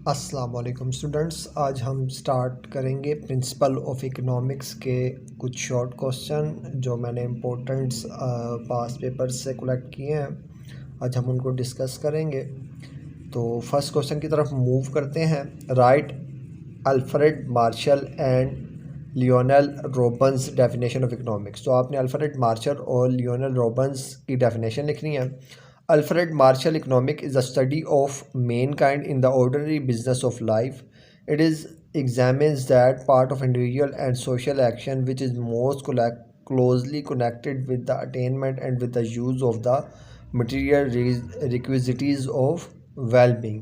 अस्सलाम वालेकुम स्टूडेंट्स, आज हम स्टार्ट करेंगे प्रिंसिपल ऑफ इकोनॉमिक्स के कुछ शॉर्ट क्वेश्चन जो मैंने इम्पोर्टेंट्स पास पेपर से कलेक्ट किए हैं। आज हम उनको डिस्कस करेंगे। तो फर्स्ट क्वेश्चन की तरफ मूव करते हैं। Right Alfred Marshall and Lionel Robins definition of economics. तो आपने अल्फ्रेड मार्शल और लियोनेल रॉबिन्स की डेफिनेशन लिखनी है। Alfred Marshall economic is a study of mankind in the ordinary business of life. It is examines that part of individual and social action which is most closely connected with the attainment and with the use of the material requisites of well-being.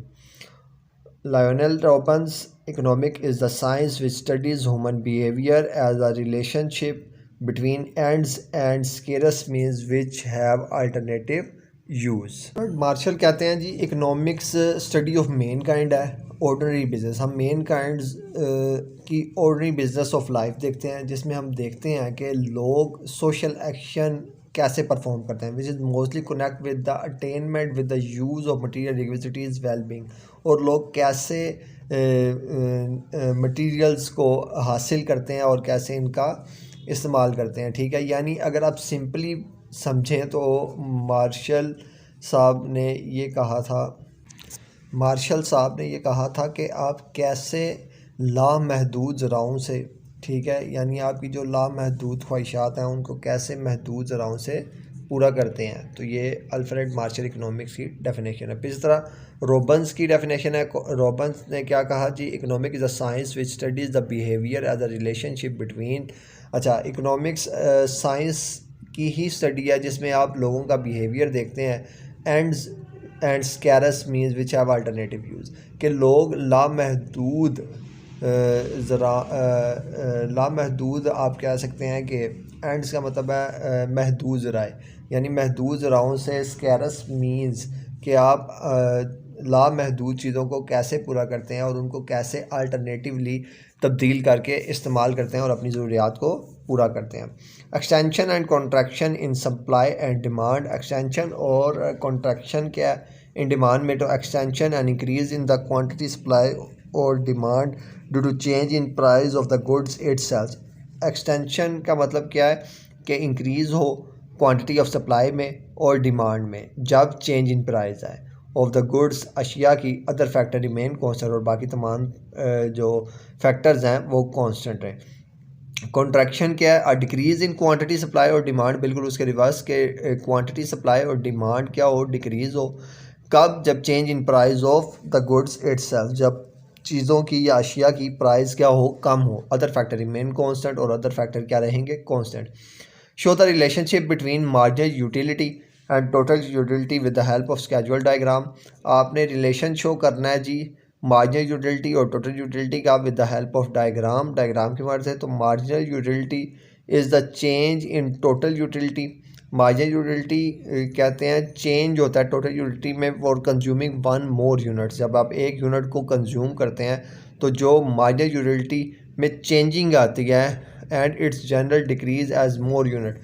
Lionel Robbins economic is the science which studies human behavior as a relationship between ends and scarce means which have alternative use. Marshall कहते हैं जी economics study of mankind है, ordinary business. हम mankinds की ordinary business of life देखते हैं, जिसमें हम देखते हैं कि लोग सोशल एक्शन कैसे परफॉर्म करते हैं, which is mostly connect with the attainment with the use of material requisites wellbeing. और लोग कैसे मटीरियल्स को हासिल करते हैं और कैसे इनका इस्तेमाल करते हैं। ठीक है, यानी अगर आप सिंपली समझें तो मार्शल साहब ने ये कहा था कि आप कैसे लामहदूद ज़राओं से, ठीक है, यानी आपकी जो लामहदूद ख्वाहिशात हैं उनको कैसे महदूद ज़राओं से पूरा करते हैं। तो ये अल्फ्रेड मार्शल इकोनॉमिक्स की डेफिनेशन है। इस तरह रॉबिन्स की डेफिनेशन है। रॉबिन्स ने क्या कहा जी, economic is a science which studies the behaviour as a relationship between. अच्छा, इकोनॉमिक्स साइंस की ही स्टडी है जिसमें आप लोगों का बिहेवियर देखते हैं। And scarce means which have alternative use, कि लोग लामहदूद आप कह सकते हैं कि एंड्स का मतलब है महदूद ज़राए, यानी महदूद ज़राओं से। स्कैरस मीन्स कि आप लामहदूद चीज़ों को कैसे पूरा करते हैं और उनको कैसे अल्टरनेटिवली तब्दील करके इस्तेमाल करते हैं और अपनी ज़रूरियात को पूरा करते हैं। Extension and contraction in supply and demand. Extension और कॉन्ट्रैक्शन क्या है इन डिमांड में? तो extension and increase in the quantity supply और demand due to change in price of the goods itself. Extension का मतलब क्या है कि इंक्रीज़ हो क्वांटिटी ऑफ सप्लाई में और डिमांड में जब चेंज इन प्राइस आए ऑफ द गुड्स, अशिया की। अदर फैक्टर रिमेन कांस्टेंट, और बाकी तमाम जो फैक्टर्स हैं वो कांस्टेंट हैं। कॉन्ट्रैक्शन क्या है? अ डिक्रीज़ इन क्वांटिटी सप्लाई और डिमांड, बिल्कुल उसके रिवर्स के क्वांटिटी सप्लाई और डिमांड क्या हो, डिक्रीज़ हो। कब? जब change in price of the goods itself, जब चीज़ों की या अशिया की प्राइस क्या हो, कम हो। अदर फैक्टर रिमेन कांस्टेंट, और अदर फैक्टर क्या रहेंगे, constant. Show the relationship between marginal utility and total utility with the help of schedule diagram. आपने रिलेशन शो करना है जी मार्जिनल यूटिलिटी और टोटल यूटिलिटी का with the help of diagram की मदद से। तो marginal utility is the change in total utility. Marginal utility कहते हैं चेंज होता है टोटल यूटिलिटी में for consuming one more units. जब आप एक यूनिट को कंज्यूम करते हैं तो जो मार्जिनल यूटिलिटी में चेंजिंग आती है and it's general decrease as more unit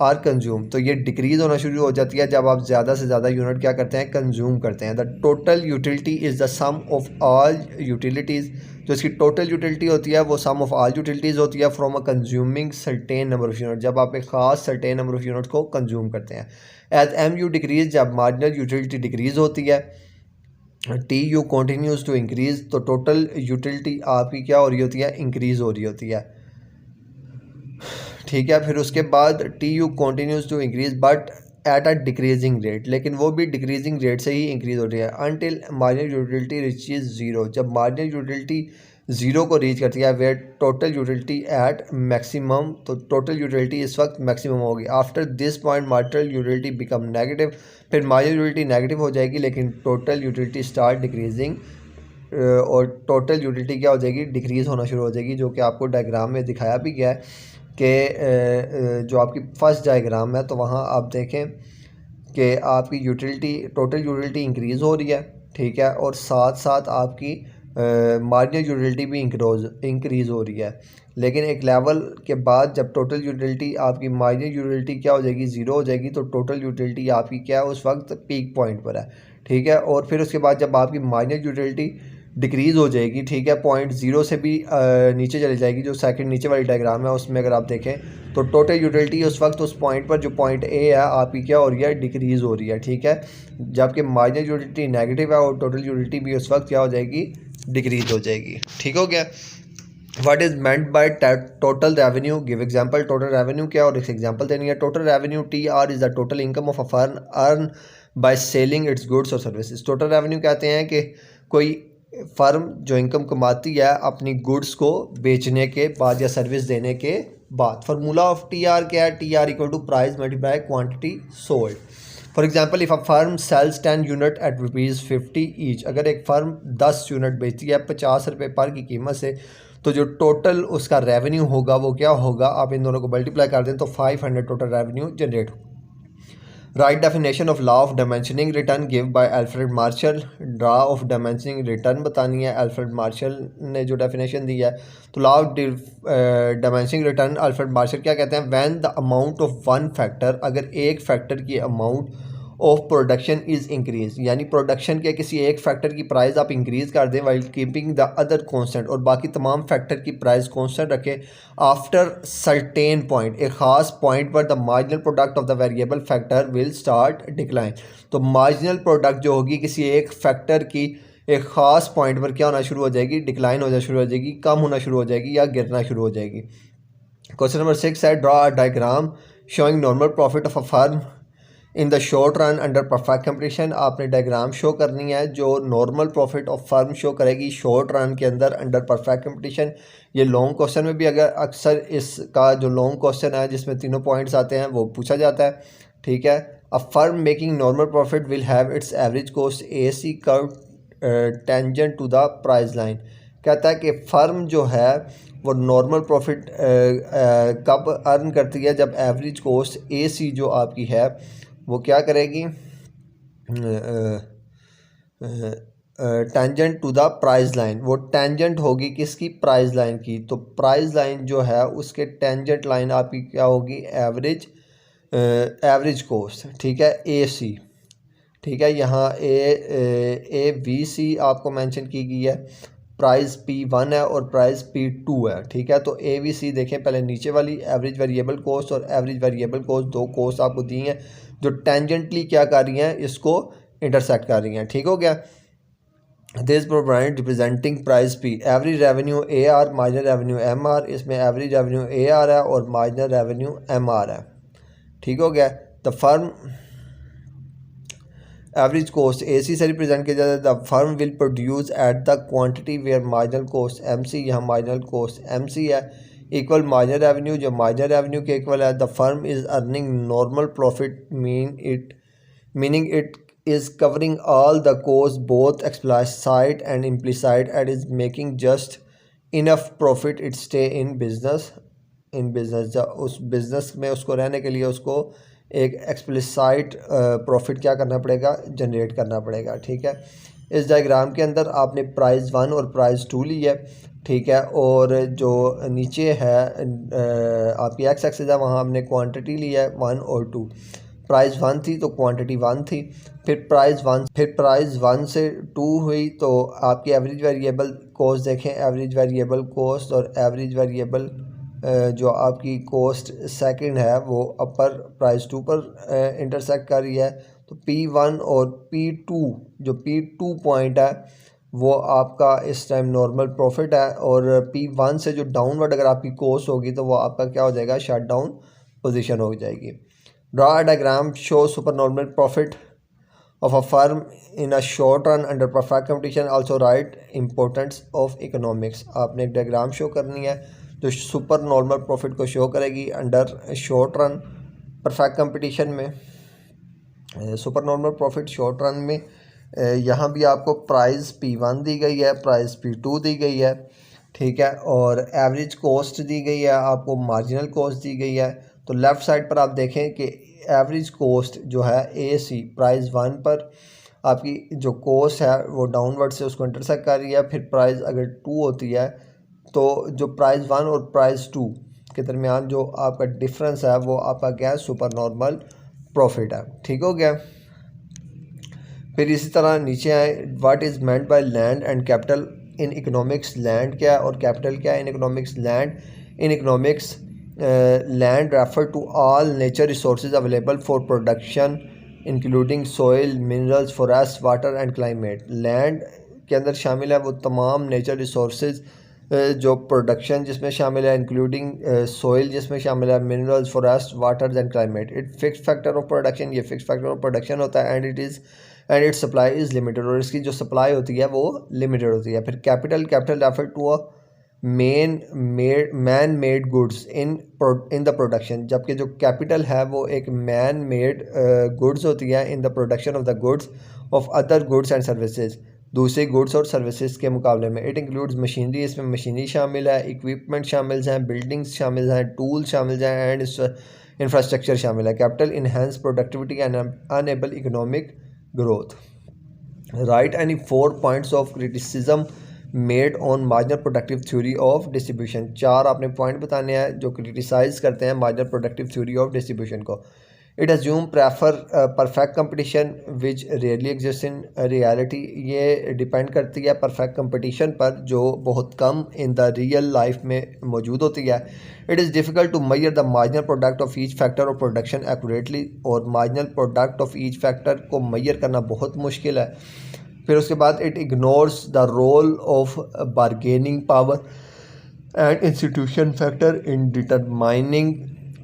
are consume. तो ये डिक्रीज़ होना शुरू हो जाती है जब आप ज़्यादा से ज़्यादा यूनिट क्या करते हैं, कंज्यूम करते हैं। The total utility is the sum of all utilities. जो इसकी टोटल यूटिलिटी होती है वो सम ऑफ ऑल यूटिलिटीज़ होती है from a consuming certain number of unit, जब आप एक ख़ास सर्टेन नंबर ऑफ यूनिट को कंज्यूम करते हैं। एज एम यू डिक्रीज़, जब मार्जिनल यूटिलिटी डिक्रीज़ होती है। T U continues to increase, तो टोटल यूटिलिटी आपकी क्या हो रही होती है, इंक्रीज़ हो रही होती है। ठीक है, फिर उसके बाद T U continues to increase but at a decreasing rate, लेकिन वो भी डिक्रीजिंग रेट से ही इंक्रीज हो रही है। Until marginal utility reaches zero, जब मार्जिनल यूटिलिटी ज़ीरो को रीच करती है। Where total utility at maximum, तो टोटल यूटिलिटी इस वक्त मैक्सिमम होगी। After this point marginal utility become negative, फिर मार्जिनल यूटिलिटी नेगेटिव हो जाएगी लेकिन टोटल यूटिलिटी स्टार्ट डिक्रीजिंग, और टोटल यूटिलिटी क्या हो जाएगी, डिक्रीज़ होना शुरू हो जाएगी, जो कि आपको डायग्राम में दिखाया भी गया है कि जो आपकी फर्स्ट डायग्राम है तो वहाँ आप देखें कि आपकी यूटिलिटी, टोटल यूटिलिटी इंक्रीज़ हो रही है, ठीक है, और साथ साथ आपकी मार्जिनल यूटिलिटी भी इंक्रीज़ हो रही है। लेकिन एक लेवल के बाद जब टोटल यूटिलिटी आपकी मार्जिनल यूटिलिटी क्या हो जाएगी, ज़ीरो हो जाएगी, तो टोटल यूटिलिटी आपकी क्या है उस वक्त पीक पॉइंट पर है, ठीक है। और फिर उसके बाद जब आपकी मार्जिनल यूटिलिटी डिक्रीज़ हो जाएगी, ठीक है, पॉइंट ज़ीरो से भी नीचे चली जाएगी। जो सेकंड नीचे वाली डायग्राम है उसमें अगर आप देखें तो टोटल यूटिलिटी उस वक्त उस पॉइंट पर, जो पॉइंट ए है, आपकी क्या हो रही है, डिक्रीज़ हो रही है, ठीक है, जबकि मार्जिनल यूटिलिटी नेगेटिव है और टोटल यूटिलिटी भी उस वक्त क्या हो जाएगी, डिक्रीज़ हो जाएगी। ठीक हो गया। What is meant by total revenue, give example. Total revenue क्या, और एक एग्जांपल देनी है। Total revenue T R is the total income of a firm earn by selling it's goods और सर्विसेज। टोटल रेवेन्यू कहते हैं कि कोई फर्म जो इनकम कमाती है अपनी गुड्स को बेचने के बाद या सर्विस देने के बाद। फार्मूला ऑफ टी आर क्या है, T R equal to price multiply quantity sold. For example if a firm sells 10 unit at ₹50 each, अगर एक फर्म 10 यूनिट बेचती है 50 रुपये पर की कीमत से, तो जो टोटल उसका रेवेन्यू होगा वो क्या होगा, आप इन दोनों को मल्टीप्लाई कर दें तो 500 टोटल रेवेन्यू जनरेट होगा। Right definition of law of diminishing return give by Alfred Marshall. Law of diminishing return बतानी है, अल्फ्रेड मार्शल ने जो डेफिनेशन दी है। तो law of diminishing return Alfred Marshall क्या कहते हैं, when the amount of one factor, अगर एक फैक्टर की amount of production is increase, यानी प्रोडक्शन के किसी एक फैक्टर की प्राइस आप इंक्रीज़ कर दें while keeping the other constant, और बाकी तमाम फैक्टर की प्राइस कांस्टेंट रखें। आफ्टर सर्टेन पॉइंट, एक ख़ास पॉइंट पर the marginal product of the variable factor will start decline. तो मार्जिनल प्रोडक्ट जो होगी किसी एक फैक्टर की एक ख़ास पॉइंट पर क्या होना शुरू हो जाएगी, डिक्लाइन होना शुरू हो जाएगी, कम होना शुरू हो जाएगी या गिरना शुरू हो जाएगी। क्वेश्चन नंबर 6 है, draw a diagram showing normal profit of a firm in the short run under perfect competition. आपने डायग्राम शो करनी है जो normal profit of firm show करेगी शॉर्ट रन के अंदर अंडर परफेक्ट कंपटीशन। ये लॉन्ग क्वेश्चन में भी अगर अक्सर इसका जो लॉन्ग क्वेश्चन है जिसमें तीनों पॉइंट्स आते हैं वो पूछा जाता है, ठीक है। A firm making normal profit will have its average cost A C curve tangent to the price line. कहता है कि फ़र्म जो है वो नॉर्मल प्रॉफिट कब अर्न करती है, जब एवरेज कॉस्ट ए सी जो आपकी है वो क्या करेगी, tangent to the price line. वो टेंजेंट होगी किसकी, प्राइस लाइन की। तो प्राइस लाइन जो है उसके टेंजेंट लाइन आपकी क्या होगी, एवरेज कॉस्ट, ठीक है, ए सी, ठीक है। यहाँ ए वी सी आपको मेंशन की गई है, प्राइस P1 है और प्राइस P2 है, ठीक है। तो ए वी सी देखें पहले, नीचे वाली एवरेज वेरिएबल कॉस्ट और एवरेज वेरिएबल कॉस्ट, दो कॉस्ट आपको दी हैं जो टेंजेंटली क्या कर रही हैं, इसको इंटरसेक्ट कर रही हैं, ठीक हो गया। This provide representing price P, average revenue AR, marginal revenue MR। इसमें एवरेज रेवेन्यू AR है और मार्जिनल रेवेन्यू MR है, ठीक हो गया। The firm average cost AC से रिप्रेजेंट किया जाता है। The firm will produce at the quantity where marginal cost MC, यहाँ मार्जिनल कॉस्ट MC है, इक्वल मार्जिनल रेवेन्यू जो मार्जिनल रेवेन्यू के इक्वल है। The firm is earning normal profit meaning it is covering all the costs both explicit and implicit and is making just enough profit it stay in business उस business में उसको रहने के लिए उसको एक एक्सप्लिसाइट प्रॉफिट क्या करना पड़ेगा, जनरेट करना पड़ेगा, ठीक है। इस डायग्राम के अंदर आपने प्राइस 1 और प्राइस 2 ली है, ठीक है, और जो नीचे है आपकी एक्स एक्सिस है वहाँ हमने क्वांटिटी ली है 1 और 2। प्राइस 1 थी तो क्वांटिटी 1 थी, फिर प्राइस 1 से 2 हुई तो आपकी एवरेज वेरिएबल कॉस्ट देखें, एवरेज वेरिएबल कॉस्ट और एवरेज वेरिएबल जो आपकी कॉस्ट सेकंड है वो अपर प्राइस 2 पर इंटरसेक्ट कर रही है। तो P1 और P2 जो P2 पॉइंट है वो आपका इस टाइम नॉर्मल प्रॉफिट है, और P1 से जो डाउनवर्ड अगर आपकी कॉस्ट होगी तो वो आपका क्या हो जाएगा, शट डाउन पोजीशन हो जाएगी। Draw a diagram show super normal profit of a firm in a short run under perfect competition, also write importance of economics। आपने एक डायग्राम शो करनी है जो सुपर नॉर्मल प्रॉफिट को शो करेगी under short run perfect competition में। Super normal profit short run में यहाँ भी आपको प्राइस P1 दी गई है, प्राइस P2 दी गई है, ठीक है, और एवरेज कॉस्ट दी गई है, आपको मार्जिनल कॉस्ट दी गई है। तो लेफ़्ट साइड पर आप देखें कि एवरेज कॉस्ट जो है AC प्राइस 1 पर आपकी जो कॉस्ट है वो डाउनवर्ड से उसको इंटरसेक्ट कर रही है। फिर प्राइस अगर 2 होती है तो जो प्राइस 1 और प्राइस 2 के दरमियान जो आपका डिफरेंस है वो आपका क्या है, सुपर नॉर्मल प्रॉफिट है, ठीक हो गया। फिर इसी तरह नीचे आए, what is meant by land and capital in economics. Land क्या है और कैपिटल क्या है in economics. Land in economics, land refer to all nature resources available for production including soil, minerals, forest, water and climate. Land के अंदर शामिल है वो तमाम नेचर रिसोर्सेज जो प्रोडक्शन जिसमें शामिल है, इंक्लूडिंग सॉइल जिसमें शामिल है, minerals, forest, water and climate. It fix factor of production, ये फिक्स फैक्टर ऑफ प्रोडक्शन होता है, and it's supply is limited, और इसकी जो सप्लाई होती है वो लिमिटेड होती है। फिर capital, capital refer to a man made goods in the production, जबकि जो कैपिटल है वो एक मैन मेड गुड्स होती है इन the production of the goods of other goods and services, दूसरे गुड्स और सर्विसेज के मुकाबले में। इट इंक्लूड्स मशीनरी, इसमें मशीनरी शामिल है, इक्विपमेंट शामिल हैं, बिल्डिंग्स शामिल हैं, टूल शामिल हैं, एंड इंफ्रास्ट्रक्चर शामिल है। Capital enhance productivity and enable economic growth. Right any 4 points of criticism made on marginal productive theory of distribution. 4 आपने पॉइंट बताने हैं जो क्रिटिसाइज करते हैं marginal productive theory of distribution को। It assume prefer perfect competition which rarely exist in reality, ये depend करती है परफेक्ट कंपटीशन पर जो बहुत कम इन द रियल लाइफ में मौजूद होती है। It is difficult to measure the marginal product of each factor of production accurately, और marginal product of each factor को मेजर करना बहुत मुश्किल है। फिर उसके बाद it ignores the role of bargaining power and institution factor in determining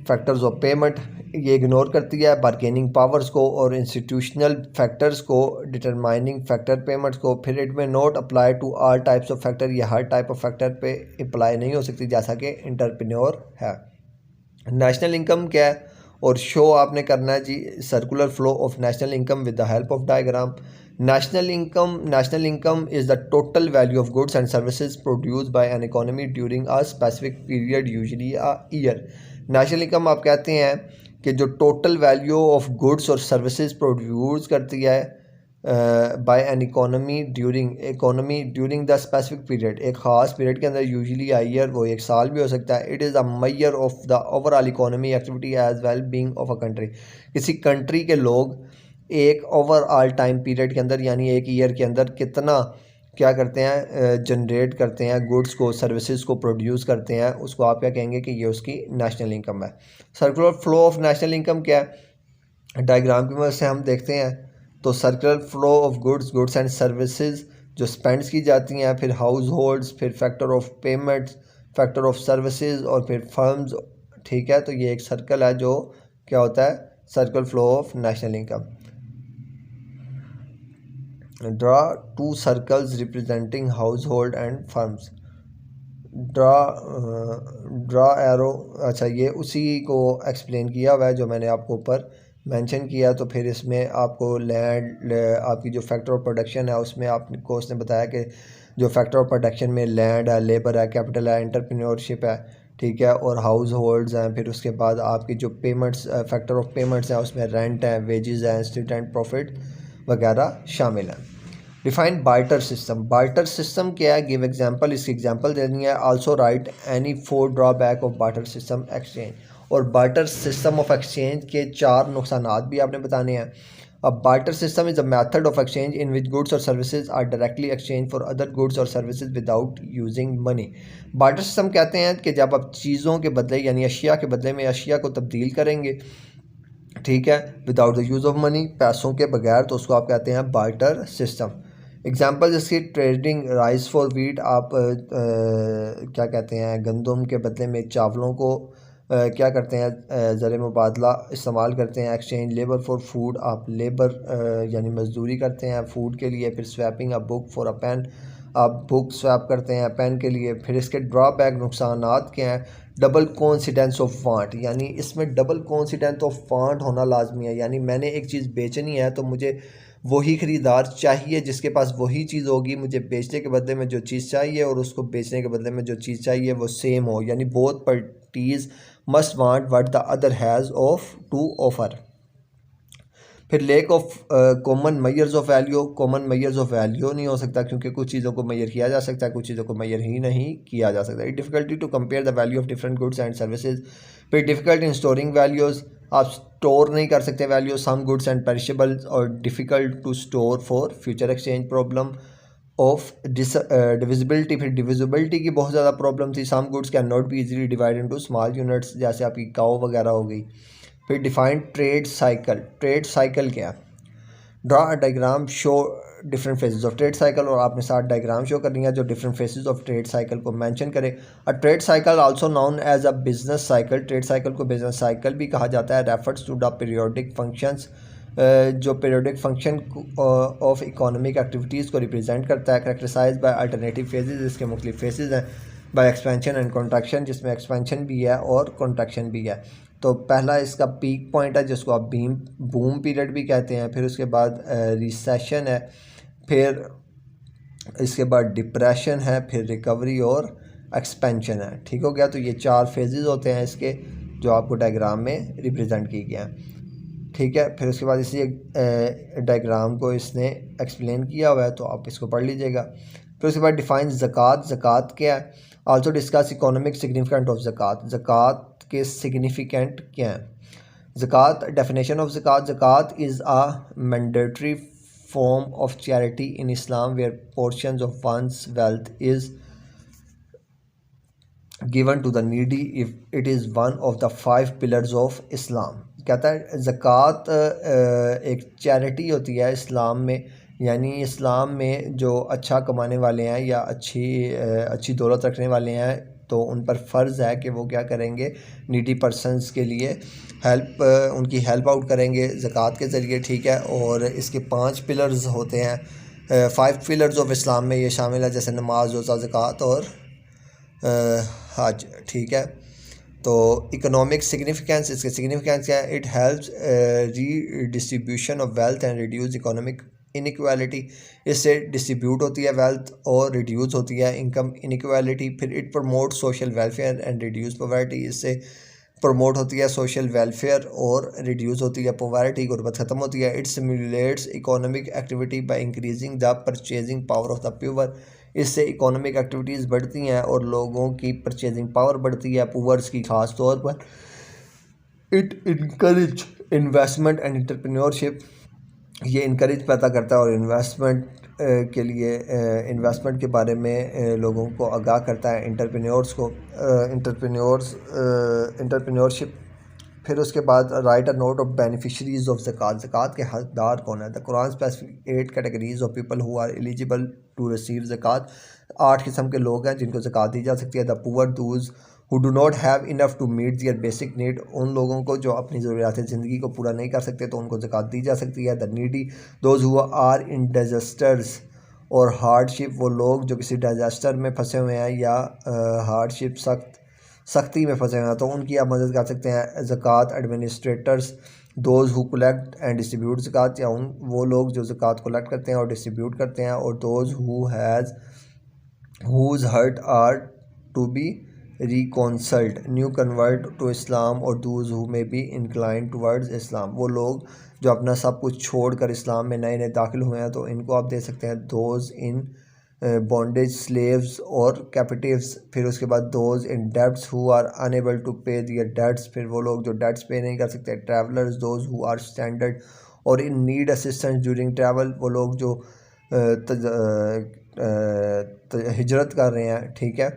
factors of payment, ये इग्नोर करती है बारगेनिंग पावर्स को और इंस्टीट्यूशनल फैक्टर्स को डिटरमाइनिंग फैक्टर पेमेंट्स को। फिर it may not apply to all types of factor, ये हर टाइप ऑफ फैक्टर पे अप्लाई नहीं हो सकती जैसा कि इंटरप्रेन्योर है। नेशनल इनकम क्या है और शो आपने करना है जी circular flow of national income with the help of diagram. National income is the total value of goods and services produce by an economy during a specific period usually a year. National income आप कहते हैं कि जो total value of goods और services produce करती है by an economy during the specific period, एक ख़ास पीरियड के अंदर, यूजुअली आ ईयर, वो एक साल भी हो सकता है। It is a measure of the overall economy activity as well being of a country, किसी कंट्री के लोग एक ओवरऑल टाइम पीरियड के अंदर यानी एक ईयर के अंदर कितना क्या करते हैं, जनरेट करते हैं गुड्स को, सर्विसेज को प्रोड्यूस करते हैं, उसको आप क्या कहेंगे कि ये उसकी नेशनल इनकम है। Circular flow of national income क्या है, डायग्राम की मदद से हम देखते हैं। तो circular flow of goods and services जो स्पेंड्स की जाती हैं, फिर हाउस होल्ड्स, फिर factor of payments, factor of services और फिर फर्म्स, ठीक है। तो ये एक सर्कल है जो क्या होता है, circular flow of national income. Draw 2 circles representing house hold and firms. Draw arrow, अच्छा ये उसी को एक्सप्लेन किया हुआ है जो मैंने आपको ऊपर मेंशन किया। तो फिर इसमें आपको लैंड, आपकी जो फैक्टर ऑफ प्रोडक्शन है उसमें आपको उसने बताया कि जो फैक्टर ऑफ प्रोडक्शन में लैंड है, लेबर है, कैपिटल है, एंटरप्रेन्योरशिप है, ठीक है, और हाउस होल्ड्स हैं। फिर उसके बाद आपकी जो पेमेंट्स, फैक्टर ऑफ पेमेंट्स हैं उसमें रेंट है, वेजेस हैं, स्टूडेंट प्रॉफिट वगैरह शामिल हैं। Define barter system. Barter system क्या है, गिव एग्जांपल, इसकी एग्जांपल देनी है। Also write any 4 drawback of barter system exchange, और बार्टर सिस्टम ऑफ एक्सचेंज के 4 नुकसानात भी आपने बताने हैं। अब barter system is a method of exchange in which goods और services are directly exchange for other goods और services without using money. Barter system कहते हैं कि जब आप चीज़ों के बदले यानी अशिया के बदले में अशिया को तब्दील करेंगे, ठीक है, without the use of money, पैसों के बगैर, तो उसको आप कहते हैं बार्टर सिस्टम। एग्जाम्पल जैसे ट्रेडिंग राइस फॉर वीट, आप क्या कहते हैं, गंदम के बदले में चावलों को क्या करते हैं, ज़र मुबादला इस्तेमाल करते हैं। एक्सचेंज लेबर फॉर फूड, आप लेबर यानी मजदूरी करते हैं फूड के लिए। फिर swapping a book for a pen, आप बुक स्वैप करते हैं पेन के लिए। फिर इसके ड्रॉबैक नुकसानात क्या हैं, डबल कोइंसिडेंस ऑफ वांट, यानी इसमें डबल कोइंसिडेंस ऑफ वांट होना लाजमी है, यानी मैंने एक चीज़ बेचनी है तो मुझे वही ख़रीदार चाहिए जिसके पास वही चीज़ होगी, मुझे बेचने के बदले में जो चीज़ चाहिए और उसको बेचने के बदले में जो चीज़ चाहिए वो सेम हो, यानी both parties must want what the other has of to offer. फिर lack of common measures of value, common measures of value नहीं हो सकता क्योंकि कुछ चीज़ों को मेजर किया जा सकता है, कुछ चीज़ों को मेजर ही नहीं किया जा सकता। Difficulty to compare the value of different goods and services. फिर डिफिकल्ट इन स्टोरिंग वैल्यूज़, आप स्टोर नहीं कर सकते value, some goods and perishable और difficult to store for future exchange problem of divisibility. फिर डिविजिबिलिटी की बहुत ज़्यादा प्रॉब्लम थी। Some goods can not be easily divide into small units, जैसे आपकी काऊ वगैरह हो गई। फिर define trade cycle. Trade cycle क्या है? Draw a diagram show different phases of trade cycle, और आपने 7 डायग्राम शो करनी है जो different phases of trade cycle को मेंशन करे। A trade cycle also known as a business cycle. Trade cycle को बिजनेस साइकिल भी कहा जाता है। Refers to the periodic functions, जो periodic function of economic activities को रिप्रेजेंट करता है। करेक्टराइज बाय अल्टरनेटिव फेजेस, इसके मुख्तलिफ फेजेस हैं। बाय एक्सपेंशन एंड कॉन्ट्रैक्शन, जिसमें एक्सपेंशन भी है और कॉन्ट्रैक्शन भी है। तो पहला इसका पीक पॉइंट है जिसको आप बूम पीरियड भी कहते हैं। फिर उसके बाद रिसेशन है, फिर इसके बाद डिप्रेशन है, फिर रिकवरी और एक्सपेंशन है। ठीक हो गया। तो ये 4 फेजेस होते हैं इसके, जो आपको डायग्राम में रिप्रेजेंट किए गए हैं। ठीक है। फिर उसके बाद इसी डायग्राम को इसने एक्सप्लेन किया हुआ है, तो आप इसको पढ़ लीजिएगा। फिर उसके बाद डिफाइन ज़कात। ज़कात क्या है? Also discuss economic significant of ज़कात। ज़कात के सिग्निफिकेंट क्या हैं? ज़कात, डेफिनेशन ऑफ ज़कात। ज़कात is a mandatory form of charity in Islam where portions of one's wealth is given to the needy if it is one of the 5 pillars of Islam। कहता है ज़कात एक चैरिटी होती है इस्लाम में, यानी इस्लाम में जो अच्छा कमाने वाले हैं या अच्छी दौलत रखने वाले हैं, तो उन पर फ़र्ज़ है कि वो क्या करेंगे, नीडी पर्सनस के लिए उनकी हेल्प आउट करेंगे ज़कात के ज़रिए। ठीक है। और इसके 5 पिलर्स होते हैं। 5 पिलर्स ऑफ इस्लाम में ये शामिल है, जैसे नमाज, रोज़ा, ज़कात और हज। ठीक है। तो इकोनॉमिक सिग्निफिकेंस, इसके सिग्निफिकेंस क्या है? It helps redistribution of wealth and reduce economic inequality. इससे डिस्ट्रीब्यूट होती है वेल्थ और रिड्यूस होती है इनकम इनइक्वालिटी। फिर it promote social welfare and reduce poverty. इससे प्रमोट होती है सोशल वेलफेयर और रिड्यूस होती है पॉवर्टी, गुर्बत ख़त्म होती है। It stimulates economic activity by increasing the purchasing power of the poor. इससे इकोनॉमिक एक्टिविटीज़ बढ़ती हैं और लोगों की परचेजिंग पावर बढ़ती है, पुअर्स की ख़ास तौर पर। It encourage investment and entrepreneurship. ये इनकरेज पैदा करता है और इन्वेस्टमेंट के लिए इन्वेस्टमेंट के बारे में लोगों को आगाह करता है, एंटरप्रेन्योर्स को एंटरप्रेन्योरशिप। फिर उसके बाद write a note of beneficiaries of ज़कात। ज़कात के हकदार कौन है? The Quran specific 8 categories of people who are eligible to receive ज़कात। 8 किस्म के लोग हैं जिनको ज़कात दी जा सकती है। The poor, those who do not have enough to meet their basic need. उन लोगों को जो अपनी ज़रूरियात ज़िंदगी को पूरा नहीं कर सकते, तो उनको ज़कात दी जा सकती है। The needy, those who are in disasters और हार्डशिप। वो लोग जो किसी डिज़ास्टर में फंसे हुए हैं या हार्डशिप सख्ती में फंसे हुए हैं, तो उनकी आप मदद कर सकते हैं। ज़कात administrators, those who collect and distribute ज़कात। या वो लोग जो ज़कात कलेक्ट करते हैं और डिस्ट्रीब्यूट करते हैं। और those whose heart are to be reconciled new convert to Islam और those who may be incline towards Islam. वो लोग जो अपना सब कुछ छोड़कर इस्लाम में नए नए दाखिल हुए हैं, तो इनको आप दे सकते हैं। दोज इन बॉन्डेज, स्लेव्स और कैपिटिव्स। फिर उसके बाद those in debts who are unable to pay their dates. फिर वो लोग जो डेट्स पे नहीं कर सकते। Travellers, those who are standard और in need assistance during travel. वो लोग जो हिजरत कर रहे हैं। ठीक है।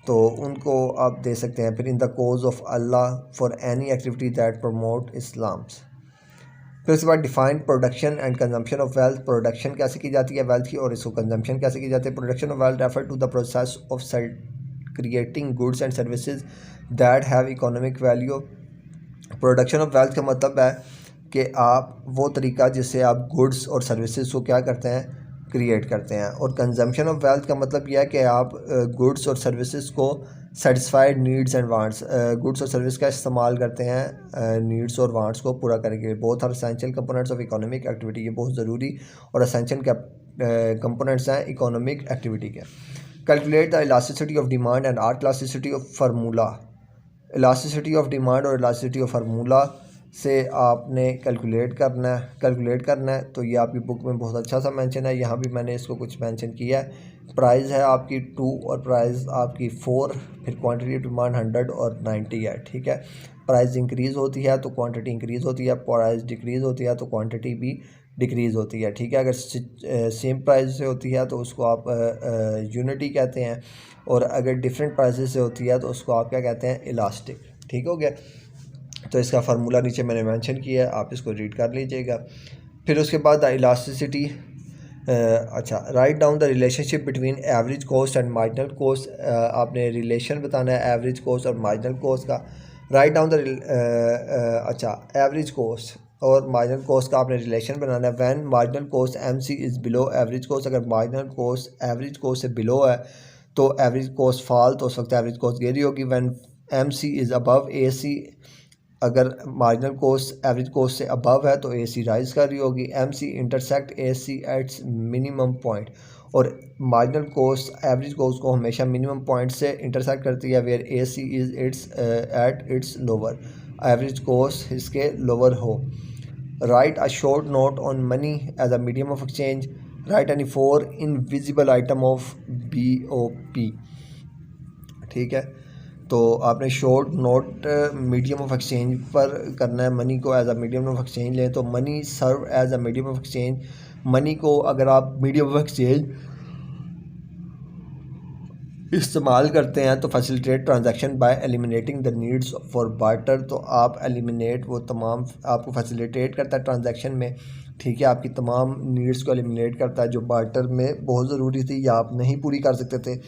तो उनको आप दे सकते हैं। फिर in the cause of Allah for any activity that promote Islams. फिर उसके बाद define production and consumption of wealth. Production कैसे की जाती है वेल्थ की, और इसको कंजम्पशन कैसे की जाती है। Production of wealth refer to the process of creating goods and services that have economic value. Production of wealth का मतलब है कि आप वो तरीका जिससे आप गुड्स और सर्विसेज को क्या करते हैं, क्रिएट करते हैं। और कंजम्पशन ऑफ वेल्थ का मतलब यह है कि आप गुड्स और सर्विसेज को satisfied needs and wants, goods और सर्विस का इस्तेमाल करते हैं नीड्स और वांट्स को पूरा करने के लिए। Both are essential components of economic activity. ये बहुत ज़रूरी और एसेंशियल कंपोनेंट्स हैं इकोनॉमिक एक्टिविटी के। Calculate the elasticity of demand and are elasticity of formula. Elasticity of demand और इलास्टिसिटी ऑफ फार्मूला से आपने कैलकुलेट करना है। तो ये आपकी बुक में बहुत अच्छा सा मेंशन है, यहाँ भी मैंने इसको कुछ मेंशन किया है प्राइस है आपकी 2 और प्राइस आपकी 4, फिर क्वांटिटी डिमांड 100 और 90 है, ठीक है। प्राइस इंक्रीज़ होती है तो क्वांटिटी इंक्रीज़ होती है, प्राइस डिक्रीज़ होती है तो क्वांटिटी भी डिक्रीज़ होती है, ठीक है। अगर सेम प्राइस से होती है तो उसको आप यूनिटी कहते हैं, और अगर डिफरेंट प्राइसेस से होती है तो उसको आप क्या कहते हैं, इलास्टिक, ठीक हो गया। तो इसका फार्मूला नीचे मैंने मेंशन किया है, आप इसको रीड कर लीजिएगा। फिर उसके बाद द इलास्टिसिटी, अच्छा, write down the relationship between average cost and marginal cost. आपने रिलेशन बताना है एवरेज कॉस्ट और मार्जिनल कॉस्ट का। राइट डाउन द अच्छा, एवरेज कॉस्ट और मार्जिनल कॉस्ट का आपने रिलेशन बनाना है। When marginal cost MC is below average cost, अगर मार्जिनल कॉस्ट एवरेज कॉस्ट से बिलो है तो एवरेज कॉस्ट फॉल, तो उस वक्त एवरेज कॉस्ट गिर रही होगी। When MC is above AC, अगर मार्जिनल कॉस्ट एवरेज कॉस्ट से अबव है तो AC राइज कर रही होगी। MC intersect AC at its minimum point, और मार्जिनल कॉस्ट एवरेज कॉस्ट को हमेशा मिनिमम पॉइंट से इंटरसेक्ट करती है, where AC is its at its lower, average cost इसके लोअर हो। Write a short note on money as a medium of exchange. Write any 4 invisible item of BOP, ठीक है। तो आपने short note medium of exchange पर करना है, money को as a medium of exchange लें तो money serve as a medium of exchange. Money को अगर आप मीडियम ऑफ एक्सचेंज इस्तेमाल करते हैं तो facilitate transaction bye eliminating the needs for barter, तो आप एलिमिनेट वो तमाम आपको फैसिलिटेट करता है ट्रांजैक्शन में, ठीक है। आपकी तमाम नीड्स को एलिमिनेट करता है जो बार्टर में बहुत ज़रूरी थी या आप नहीं पूरी कर सकते थे।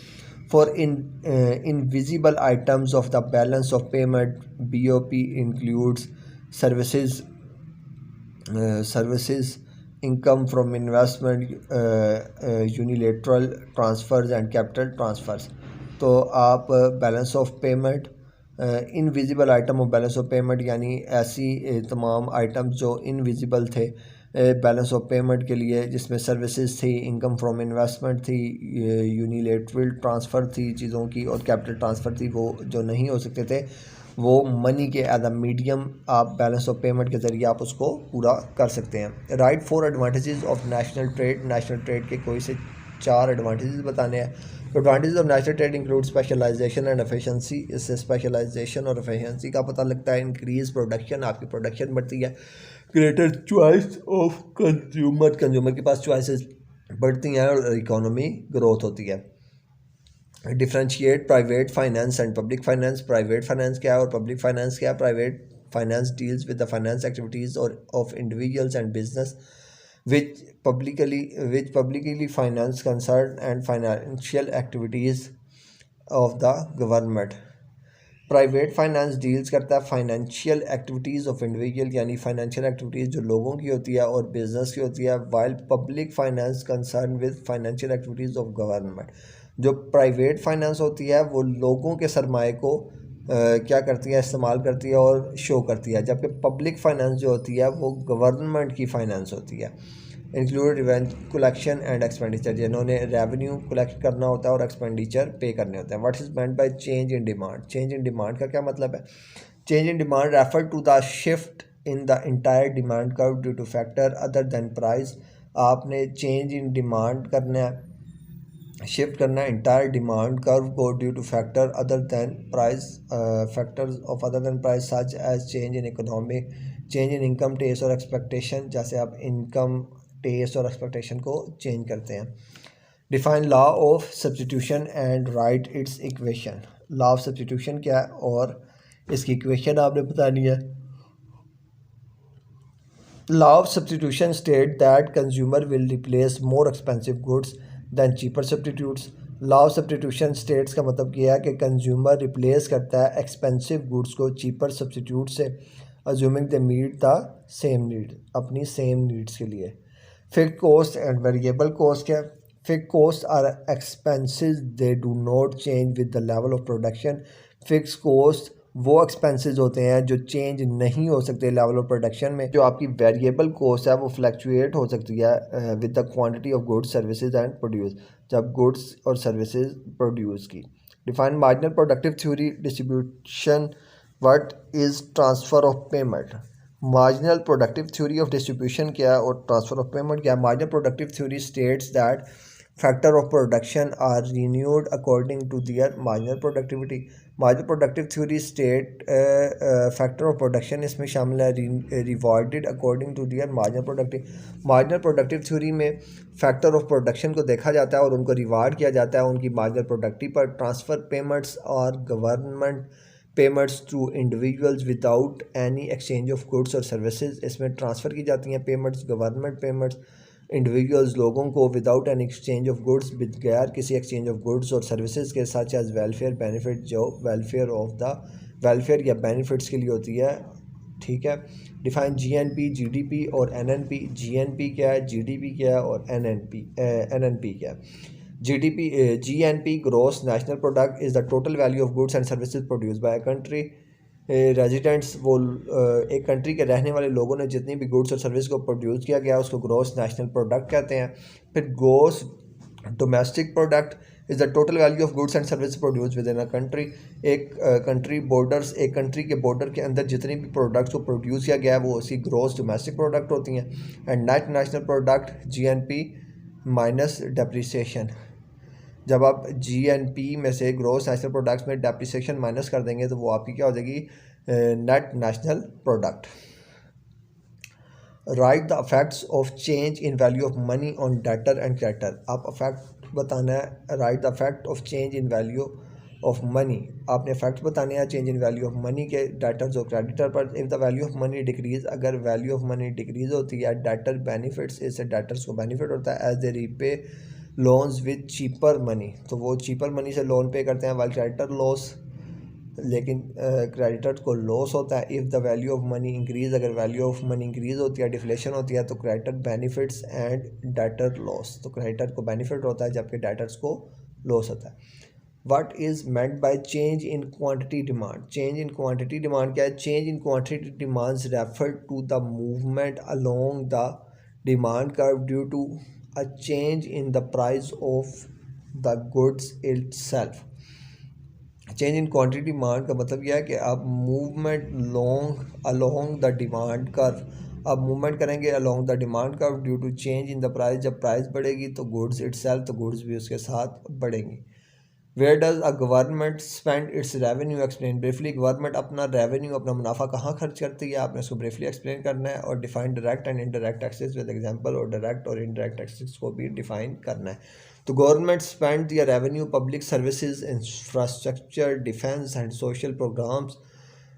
For invisible items of the balance of payment BOP includes services, income from investment, unilateral transfers and capital transfers। तो आप balance of payment, invisible of balance of payment यानी ऐसी तमाम आइटम्स जो इनविजिबल थे बैलेंस ऑफ पेमेंट के लिए, जिसमें सर्विसेज थी, इनकम फ्रॉम इन्वेस्टमेंट थी, यूनिलेटरल ट्रांसफ़र थी चीज़ों की, और कैपिटल ट्रांसफ़र थी, वो जो नहीं हो सकते थे वो मनी के एज अ मीडियम आप बैलेंस ऑफ पेमेंट के ज़रिए आप उसको पूरा कर सकते हैं। Write 4 advantages of national trade. National trade के कोई से 4 एडवांटेजेस बताने हैं। Advantage of national trade include specialisation and efficiency. इससे स्पेशलाइजेशन और एफिशिएंसी का पता लगता है। इंक्रीज प्रोडक्शन, आपकी प्रोडक्शन बढ़ती है। Greater choice of consumer, consumer के पास चॉइसेस बढ़ती हैं और इकोनॉमी ग्रोथ होती है। Differentiate private finance and public finance. Private finance क्या है और पब्लिक फाइनेंस क्या है? Private finance deals with the finance activities और of individuals and business which publicly finance concern and financial activities of the government। Private finance deals करता है financial activities of individual, यानी financial activities जो लोगों की होती है और बिजनेस की होती है। While public finance concern with financial activities of government. जो प्राइवेट फाइनेंस होती है वो लोगों के सरमाए को क्या करती है, इस्तेमाल करती है और शो करती है, जबकि पब्लिक फाइनेंस जो होती है वो गवर्नमेंट की फाइनेंस होती है। Include revenue collection and expenditure, जिन्होंने रेवेन्यू कलेक्ट करना होता है और एक्सपेंडिचर पे करने होते हैं। What is meant by change in demand? Change in demand का क्या मतलब है? Change in demand refer to the shift in the entire demand curve due to factor other than price. आपने चेंज इन demand करना है, शिफ्ट करना है entire demand curve को due to factor other than price, factors of other than price such as change in economic, change in income taste और expectation, जैसे आप income taste और एक्सपेक्टेशन को चेंज करते हैं। Define law of substitution and write its equation. Law of substitution क्या है और इसकी इक्वेशन आपने बतानी है। Law of substitution state that consumer will replace more expensive goods than cheaper substitutes. Law of substitution states का मतलब किया है कि कंज्यूमर रिप्लेस करता है एक्सपेंसिव गुड्स को चीपर सब्सटीट्यूट से, assuming they meet the same need, अपनी सेम नीड्स के लिए। Fixed cost and variable cost क्या? Fixed cost are expenses they do not change with the level of production. Fixed cost वो expenses होते हैं जो change नहीं हो सकते लेवल ऑफ प्रोडक्शन में। जो आपकी वेरिएबल कॉस्ट है वो फ्लक्चुएट हो सकती है with the quantity of goods services and produce, जब गुड्स और सर्विसेज प्रोड्यूस की। Define marginal productive theory distribution. What is transfer of payment? Marginal productive theory of distribution क्या है और ट्रांसफ़र ऑफ पेमेंट क्या है? Marginal productive theory states that factor of production are renewed according to their marginal productivity. Marginal productive theory state factor of production इसमें शामिल है, rewarded according to their marginal productive theory में factor of production को देखा जाता है और उनको रिवार्ड किया जाता है उनकी मार्जिनल प्रोडक्टिव पर। ट्रांसफ़र पेमेंट्स और government payments to individuals without any exchange of goods और सर्विसेज, इसमें ट्रांसफ़र की जाती हैं पेमेंट्स, गवर्नमेंट पेमेंट्स इंडिविजुअल्स लोगों को without an exchange of goods, बगैर किसी एक्सचेंज ऑफ गुड्स और सर्विसेज के, सच एज वेलफेयर बेनिफिट, जो वेलफेयर या बेनिफिट्स के लिए होती है। ठीक है। डिफाइन जीएनपी, जीडीपी और एनएनपी। जीएनपी क्या है, जीडीपी क्या है और एनएनपी क्या है। GNP gross national product is the total value of goods and services produce bye a country. Residents, वो एक कंट्री के रहने वाले लोगों ने जितनी भी गुड्स और सर्विस को प्रोड्यूस किया गया उसको ग्रॉस नेशनल प्रोडक्ट कहते हैं। फिर gross domestic product is the total value of goods and service produce with in a country. एक कंट्री के बॉर्डर के अंदर जितनी भी प्रोडक्ट्स को प्रोड्यूस किया गया है वो उसकी ग्रॉस डोमेस्टिक प्रोडक्ट होती हैं। And net national product GNP minus depreciation. जब आप जीएनपी में से ग्रॉस नेशनल प्रोडक्ट्स में डेप्रिसिएशन माइनस कर देंगे तो वो आपकी क्या हो जाएगी, net national product. Right the effects of change in value of money on debtor and creditor. आप इफेक्ट बताना है, right the effect of change in value of money. आपने इफेक्ट बताने हैं change in value of money के debtors और creditor पर। If the value of money decrease, अगर वैल्यू ऑफ मनी डिक्रीज होती है, डेटर बेनिफिट्स, इससे डेटर्स को बेनिफिट होता है। As they repay loans with cheaper money, तो वो चीपर मनी से लोन पे करते हैं। वाइल क्रेडिटर लॉस, लेकिन क्रेडिटर को लॉस होता है। If the value of money increase, अगर वैल्यू ऑफ मनी इंक्रीज होती है, डिफ्लेशन होती है, तो creditor benefits and debtor loss, तो क्रेडिटर को बेनिफिट होता है जबकि डेटर्स को लॉस होता है। What is meant by change in quantity demand. Change in quantity demand क्या है? Change in quantity demands refer to the movement along the demand curve due to a change in the price of the goods itself। Change in quantity demand का मतलब यह है कि आप movement along the demand curve, आप movement करेंगे along the demand curve due to change in the price. जब price बढ़ेगी तो गुड्स इटसेल्फ, तो गुड्स भी उसके साथ बढ़ेंगी। Where does a government spend its revenue, explain briefly. Government अपना रेवेन्यू, अपना मुनाफा कहाँ खर्च करती है, आपने उसको ब्रीफली एक्सप्लेन करना है। और define direct and indirect taxes with example, और डायरेक्ट और इनडायरेक्ट टैक्सेस को भी डिफाइन करना है। तो government spend their revenue public services, infrastructure, defence and social programmes.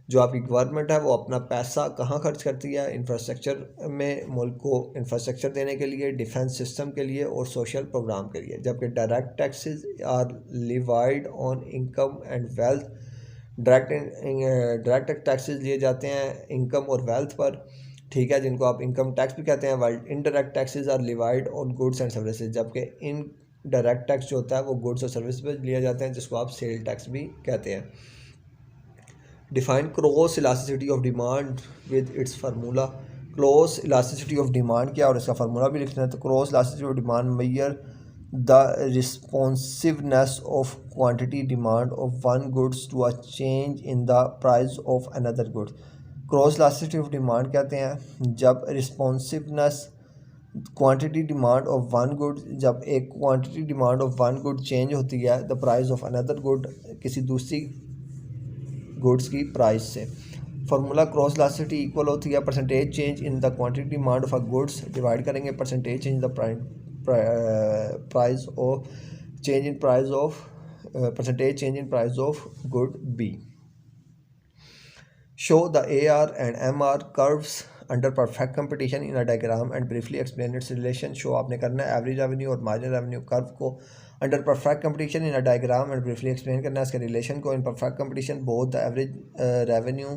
जो आपकी गवर्नमेंट है वो अपना पैसा कहाँ खर्च करती है? इंफ्रास्ट्रक्चर में, मुल्क को इंफ्रास्ट्रक्चर देने के लिए, डिफेंस सिस्टम के लिए और सोशल प्रोग्राम के लिए। जबकि direct taxes are levied on income and wealth. Direct taxes लिए जाते हैं इनकम और वेल्थ पर, ठीक है, जिनको आप इनकम टैक्स भी कहते हैं। While indirect taxes are levied on goods and services, जबकि इन डायरेक्ट टैक्स जो होता है वो गुड्स और सर्विस पर लिया जाते हैं, जिसको आप सेल टैक्स भी कहते हैं। Define cross elasticity of demand with its formula. Cross elasticity of demand क्या और इसका फार्मूला भी लिखना है। तो cross elasticity of demand measure the responsiveness of quantity demand of one goods to a change in the price of another goods. Cross elasticity of demand कहते हैं जब responsiveness quantity demand of one good, जब एक quantity demand of one good change होती है the price of another good, किसी दूसरी goods की प्राइस से। फार्मूला क्रॉस इलास्टिसिटी इक्वल होती है percentage change in the quantity demand of a goods, divide करेंगे percentage change the price of change in price of percentage change in price of good b. Show the AR and MR curves under perfect competition in a diagram and briefly explain its relation। Show आपने करना है average revenue और marginal revenue curve को under perfect competition in a diagram and briefly explain करना है इसके relation को। In perfect competition both the average revenue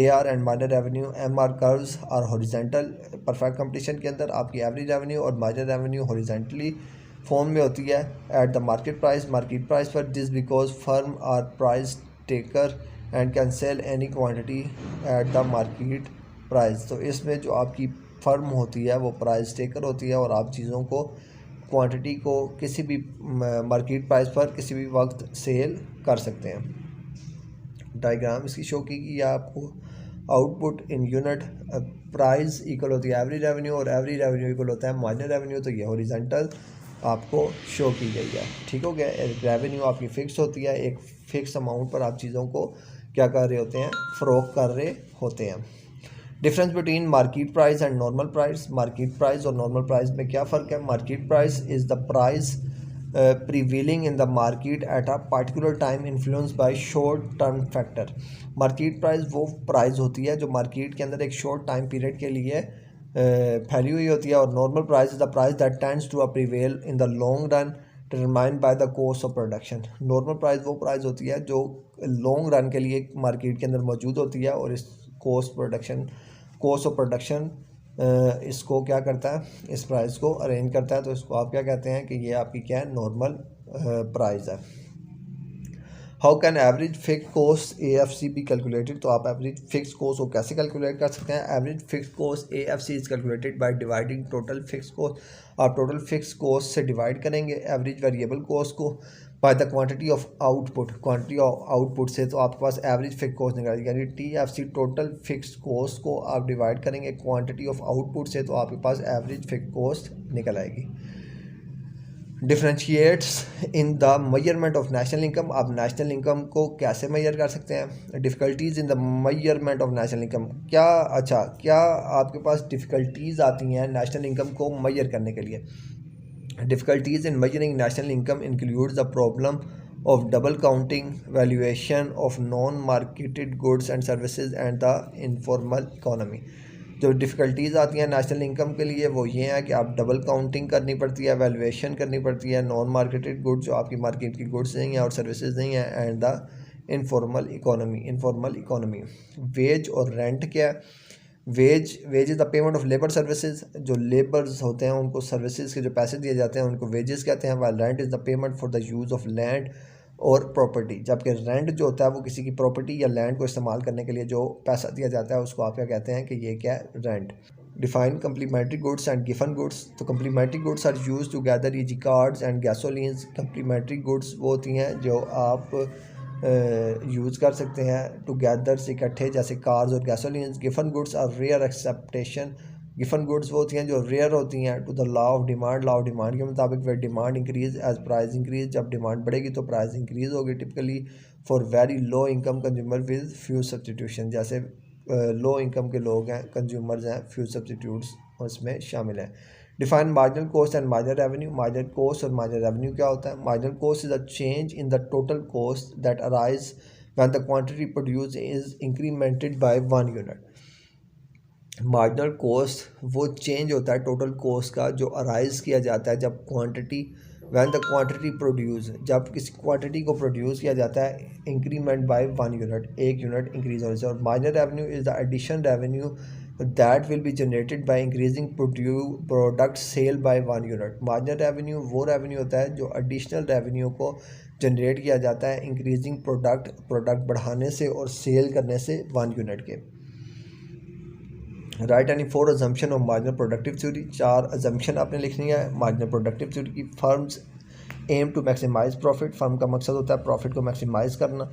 AR and marginal revenue MR curves are horizontal. Perfect competition के अंदर आपकी average revenue और marginal revenue horizontally form में होती है एट द मार्केट प्राइस पर। This because firm are price taker and can sell any quantity eight the market price. तो इसमें जो आपकी फर्म होती है वो प्राइस टेकर होती है और आप चीज़ों को, क्वांटिटी को किसी भी मार्केट प्राइस पर किसी भी वक्त सेल कर सकते हैं। डायग्राम इसकी शो की गई आपको। Output in unit price equal होती है एवरेज रेवेन्यू और एवरेज रेवेन्यू इक्वल होता है मार्जिनल रेवेन्यू। तो ये हॉरिजॉन्टल आपको शो की गई है। ठीक हो गया। रेवेन्यू आपकी फ़िक्स होती है, एक फ़िक्स अमाउंट पर आप चीज़ों को क्या कर रहे होते हैं, फ़रोख्त कर रहे होते हैं। Difference between market price and normal price. Market price और नॉर्मल प्राइस में क्या फ़र्क है? Market price is the price prevailing in the market at a particular time influenced by short term factor। Market price वो price होती है जो market के अंदर एक शॉर्ट टाइम पीरियड के लिए फैली हुई होती है, और normal price is the price that tends to prevail in the long run determined by the cost of production. Normal price वो प्राइस होती है जो लॉन्ग रन के लिए मार्केट के अंदर मौजूद होती है, और इस कॉस्ट ऑफ प्रोडक्शन इसको क्या करता है, इस प्राइस को अरेंज करता है। तो इसको आप क्या कहते हैं कि ये आपकी क्या है, नॉर्मल प्राइस है। How can average fix cost AFC be calculated. तो आप एवरेज फिक्स कॉस्ट को कैसे कैलकुलेट कर सकते हैं? Average fix cost AFC is calculated by dividing total fix cost. आप टोटल फिक्स कॉस्ट से डिवाइड करेंगे एवरेज वेरिएबल कॉस्ट को by the quantity of output. Quantity of output से तो आपके पास एवरेज फिक्स कॉस्ट निकलेगी, यानी TFC टोटल फिक्स कॉस्ट को आप डिवाइड करेंगे क्वांटिटी ऑफ आउटपुट से, तो आपके पास एवरेज फिक्स कॉस्ट निकल आएगी। Differentiates in the measurement of national income. आप नेशनल इनकम को कैसे मेजर कर सकते हैं? Difficulties in the measurement of national income. क्या आपके पास डिफ़िकल्टीज़ आती हैं नेशनल इनकम को मेजर करने के लिए? Difficulties in measuring national income includes the problem of double counting, valuation of non-marketed goods and services and the informal economy। जो difficulties आती हैं नेशनल इनकम के लिए वो ये है कि आप डबल काउंटिंग करनी पड़ती है, वैल्यूएशन करनी पड़ती है नॉन मार्केटेड गुड्स जो आपकी मार्केट की गुड्स नहीं हैं और सर्विसेज नहीं हैं, and the informal economy. Wage और रेंट क्या है? Wage is the payment of labour services. जो लेबर्स होते हैं उनको सर्विसेज के जो पैसे दिए जाते हैं उनको वेजेस कहते हैं। While rent is the payment for the use of land और प्रॉपर्टी। जबकि रेंट जो होता है वो किसी की प्रॉपर्टी या लैंड को इस्तेमाल करने के लिए जो पैसा दिया जाता है उसको आप क्या कहते हैं कि ये क्या है, rent. Define complementary goods and Giffen goods. तो complementary goods are use together easy cards and gasolines. Complementary goods वो होती हैं जो आप यूज़ कर सकते हैं टुगेदर से इकट्ठे, जैसे कार्स और gasolines. Giffen goods are rare exception. Giffen goods वो होती हैं जो रेयर होती हैं to the law of demand. Law of demand के मुताबिक वे demand increase as price increase. जब डिमांड बढ़ेगी तो प्राइस इंक्रीज होगी। Typically for very low income consumer with few substitution. जैसे लो इनकम के लोग हैं, कंज्यूमर्स हैं, फ्यू सब्सटीट्यूट्स उसमें शामिल हैं। Define marginal cost and marginal revenue. Marginal cost और मार्जिनल रेवेन्यू क्या होता है? Marginal cost is a change in the total cost that arise when the quantity produce is incremented by 1 unit. Marginal cost वो change होता है total cost का जो arise किया जाता है जब quantity when the quantity produce, जब किसी क्वांटिटी को प्रोड्यूस किया जाता है increment by 1 unit, 1 unit increase होने से। और marginal revenue is the addition revenue that will be generated by increasing product sale by 1 unit. Marginal revenue वो रेवेन्यू होता है जो एडिशनल रेवेन्यू को जनरेट किया जाता है इंक्रीजिंग प्रोडक्ट बढ़ाने से और सेल करने से 1 यूनिट के। Write any 4 assumption of marginal productive theory. 4 assumption आपने लिखनी है मार्जिनल प्रोडक्टिव थ्योरी की। Firms aim to maximise profit. Firm का मकसद होता है प्रॉफिट को मैक्सिमाइज करना।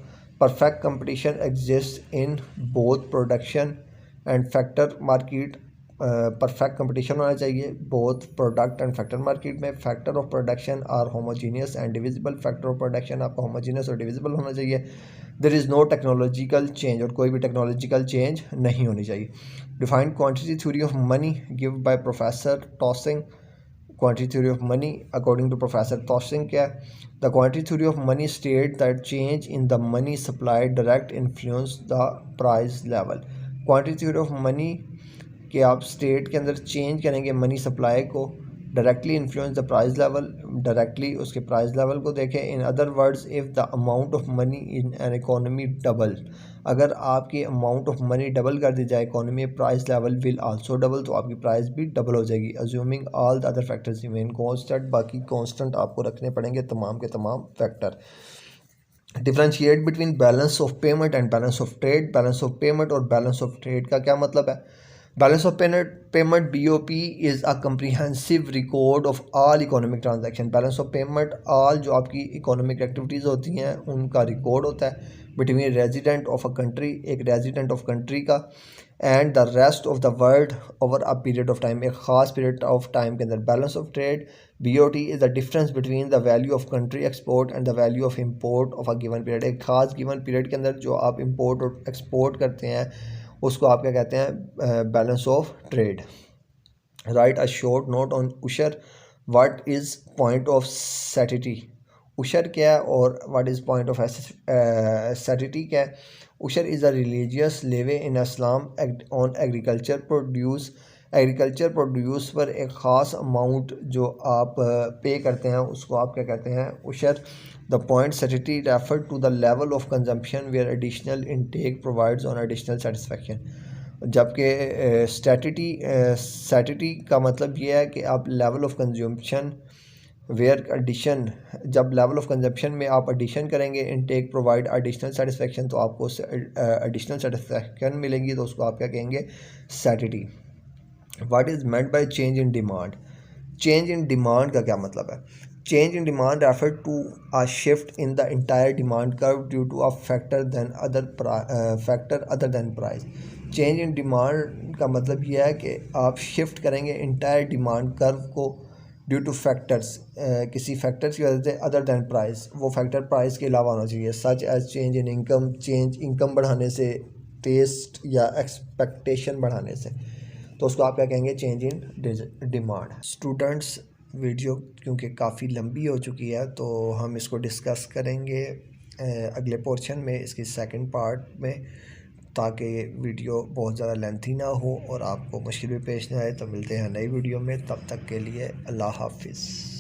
Perfect competition exist in both production and factor market. Perfect competition होना चाहिए both product and factor market में। Factor of production are homogeneous and divisible. Factor of production आपका होमोजीनियस और डिविजिबल होना चाहिए। There is no technological change, और कोई भी टेक्नोलॉजिकल चेंज नहीं होनी चाहिए। Defined quantity theory of money give by professor Taussig. Quantity theory of money according to professor Taussig क्या है? The quantity theory of money state that change in the money supply direct influence the price level. Quantity theory of money कि आप state के अंदर change करेंगे money supply को, directly influence the price level, directly उसके price level को देखें। In other words if the amount of money in an economy double, अगर आपकी अमाउंट ऑफ मनी डबल कर दी जाए economy, price level will also double, तो आपकी प्राइस भी डबल हो जाएगी। Assuming all the other factors remain constant, बाकी कांस्टेंट आपको रखने पड़ेंगे तमाम के तमाम factor. Differentiate between balance of payment and balance of trade. Balance of payment और बैलेंस ऑफ ट्रेड का क्या मतलब है? Balance of payment BOP is a comprehensive record of all economic transaction. Balance of payment all जो आपकी economic activities होती हैं उनका रिकॉर्ड होता है between resident of a country, एक रेजिडेंट ऑफ कंट्री का, and the rest of the world over a period of time, एक ख़ास पीरियड ऑफ टाइम के अंदर। Balance of trade BOT is the difference between the value of country export and the value of import of a given period. एक खास given period के अंदर जो आप इंपोर्ट और एक्सपोर्ट करते हैं उसको आप क्या कहते हैं, balance of trade. Write a short note on उशर, what is point of satiety. उशर क्या है और what is point of satiety क्या है। उशर is a religious levy in Islam on agriculture produce. Agriculture produce पर एक ख़ास अमाउंट जो आप पे करते हैं उसको आप क्या कहते हैं, उशर। The point satiety refer to the level of consumption where additional intake provides on additional satisfaction. जबकि सैटिटी का मतलब ये है कि आप level of consumption where addition, जब लेवल ऑफ कंजप्शन में आप एडिशन करेंगे, इनटेक प्रोवाइड एडिशनल सेटिस्फेक्शन, तो आपको एडिशनल सेटिस्फेक्शन मिलेंगी, तो उसको आप क्या कहेंगे, satiety. What is meant by change in demand. Change in demand का क्या मतलब है। Change in demand refer to a shift in the entire demand curve due to a factor other than price. चेंज इन डिमांड का मतलब यह है कि आप शिफ्ट करेंगे इंटायर डिमांड कर्व को ड्यू टू फैक्टर्स, किसी फैक्टर्स की वजह से, अदर दैन प्राइस, वो फैक्टर प्राइस के अलावा होना चाहिए। Such as change in income, change income बढ़ाने से, टेस्ट या एक्सपेक्टेशन बढ़ाने से, तो उसको आप क्या कहेंगे, change in demand. Students, video क्योंकि काफ़ी लंबी हो चुकी है तो हम इसको डिस्कस करेंगे अगले पोर्शन में, इसकी सेकंड पार्ट में, ताकि वीडियो बहुत ज़्यादा लेंथी ना हो और आपको मुश्किल भी पेश ना आए। तो मिलते हैं नई वीडियो में, तब तक के लिए अल्लाह हाफिज़।